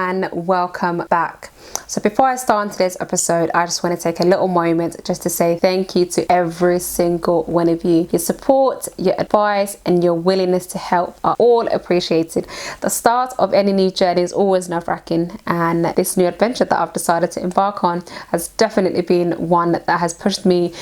and welcome back. So before I start on today's episode, I just want to take a little moment just to say thank you to every single one of you. Your support, your advice, and your willingness to help are all appreciated. The start of any new journey is always nerve-wracking, and this new adventure that I've decided to embark on has definitely been one that has pushed me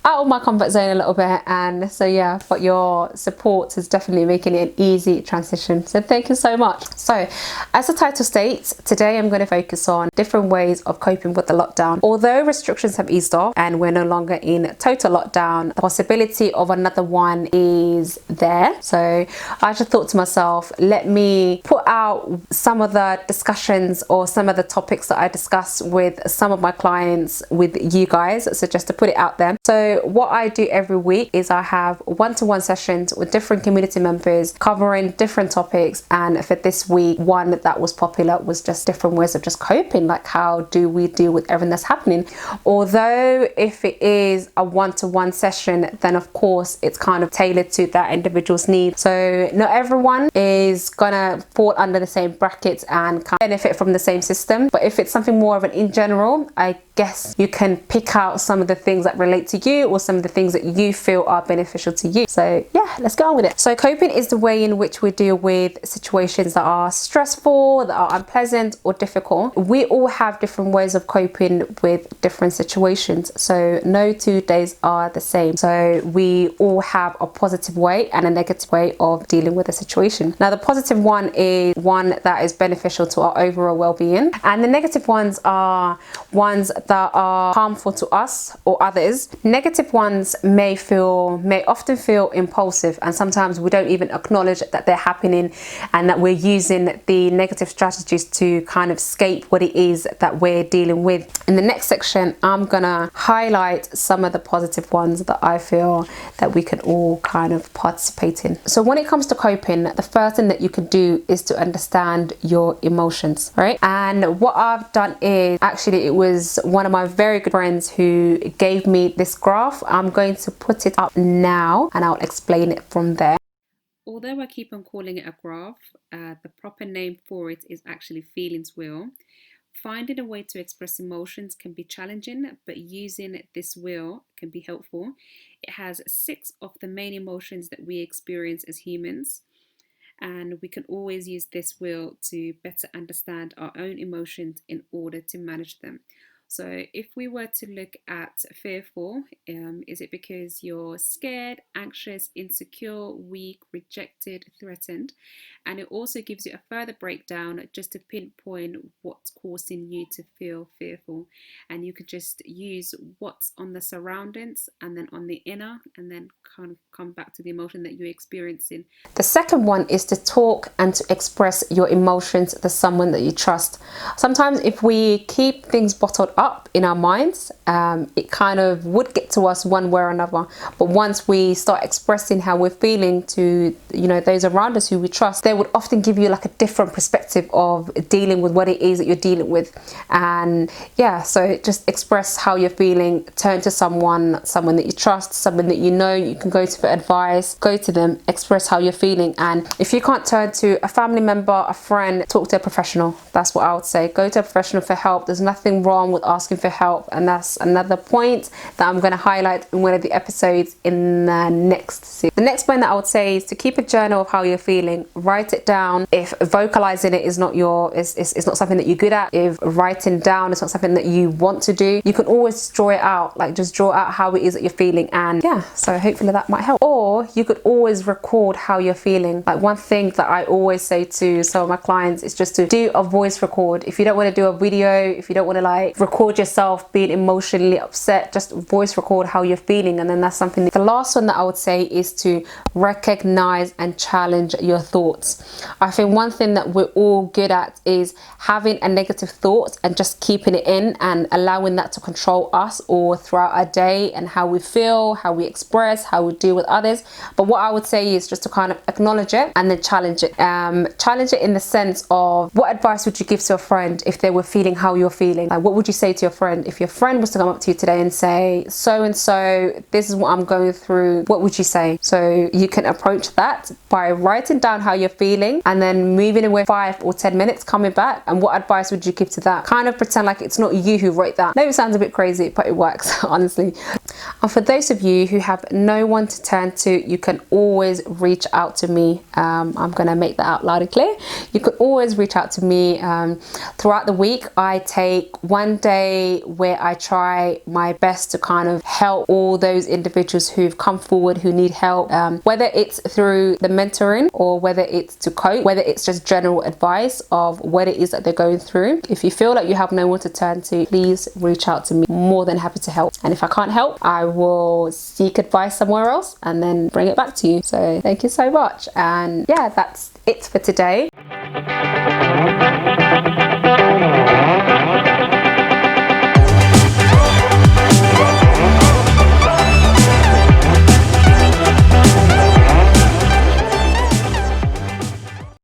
out of my comfort zone a little bit. And so yeah, but your support is definitely making it an easy transition, so thank you so much. So as the title states, today I'm going to focus on different ways of coping with the lockdown. Although restrictions have eased off and we're no longer in total lockdown, the possibility of another one is there. So I just thought to myself, let me put out some of the discussions or some of the topics that I discuss with some of my clients with you guys. So just to put it out there. So what I do every week is I have one-to-one sessions with different community members covering different topics, and for this week, one that was popular was just different ways of just coping, like how do we deal with everything that's happening. Although if it is a one-to-one session, then of course it's kind of tailored to that individual's needs. So not everyone is gonna fall under the same brackets and kind of benefit from the same system, but if it's something more of an in general, I guess you can pick out some of the things that relate to you or some of the things that you feel are beneficial to you. So yeah, let's get on with it. So coping is the way in which we deal with situations that are stressful, that are unpleasant or difficult. We all have different ways of coping with different situations, so no 2 days are the same. So we all have a positive way and a negative way of dealing with a situation. Now the positive one is one that is beneficial to our overall well-being, and the negative ones are ones that are harmful to us or others. Negative ones may often feel impulsive, and sometimes we don't even acknowledge that they're happening and that we're using the negative strategies to kind of escape what it is that we're dealing with. In the next section, I'm gonna highlight some of the positive ones that I feel that we can all kind of participate in. So when it comes to coping, the first thing that you can do is to understand your emotions, right? And what I've done is, actually it was one of my very good friends who gave me this graph. I'm going to put it up now and I'll explain it from there. Although I keep on calling it a graph, the proper name for it is actually feelings wheel. Finding a way to express emotions can be challenging, but using this wheel can be helpful. It has 6 of the main emotions that we experience as humans, and we can always use this wheel to better understand our own emotions in order to manage them. So if we were to look at fearful, is it because you're scared, anxious, insecure, weak, rejected, threatened? And it also gives you a further breakdown just to pinpoint what's causing you to feel fearful. And you could just use what's on the surroundings and then on the inner, and then kind of come back to the emotion that you're experiencing. The second one is to talk and to express your emotions to someone that you trust. Sometimes if we keep things bottled up in our minds, it kind of would get to us one way or another. But once we start expressing how we're feeling to, you know, those around us who we trust, they would often give you like a different perspective of dealing with what it is that you're dealing with. And yeah, so just express how you're feeling, turn to someone that you trust, someone that you know you can go to for advice, go to them, express how you're feeling. And if you can't turn to a family member, a friend, talk to a professional. That's what I would say. Go to a professional for help. There's nothing wrong with asking for help, and that's another point that I'm going to highlight in one of the episodes in the next series. The next point that I would say is to keep a journal of how you're feeling. Write it down. If vocalizing it is not it's not something that you're good at, if writing down is not something that you want to do, you can always draw it out. Like just draw out how it is that you're feeling, and yeah, so hopefully that might help. Or you could always record how you're feeling. Like one thing that I always say to some of my clients is just to do a voice record. If you don't want to do a video, if you don't want to like record yourself being emotionally upset, just voice record how you're feeling, and then that's something. The last one that I would say is to recognize and challenge your thoughts. I think one thing that we're all good at is having a negative thought and just keeping it in and allowing that to control us all throughout our day and how we feel, how we express, how we deal with others. But what I would say is just to kind of acknowledge it and then challenge it. Challenge it in the sense of, what advice would you give to a friend if they were feeling how you're feeling? Like, what would you say to your friend? If your friend was to come up to you today and say, so and so, this is what I'm going through, what would you say? So you can approach that by writing down how you're feeling and then moving away 5 or 10 minutes, coming back, and what advice would you give to that? Kind of pretend like it's not you who wrote that. Maybe it sounds a bit crazy, but it works, honestly. And for those of you who have no one to turn to, you can always reach out to me. I'm going to make that out loud and clear. You could always reach out to me. Throughout the week, I take one day where I try my best to kind of help all those individuals who've come forward, who need help, whether it's through the mentoring or whether it's to cope, whether it's just general advice of what it is that they're going through. If you feel like you have no one to turn to, please reach out to me. More than happy to help. And if I can't help, I will seek advice somewhere else and then bring it back to you. So thank you so much. And yeah, that's it for today.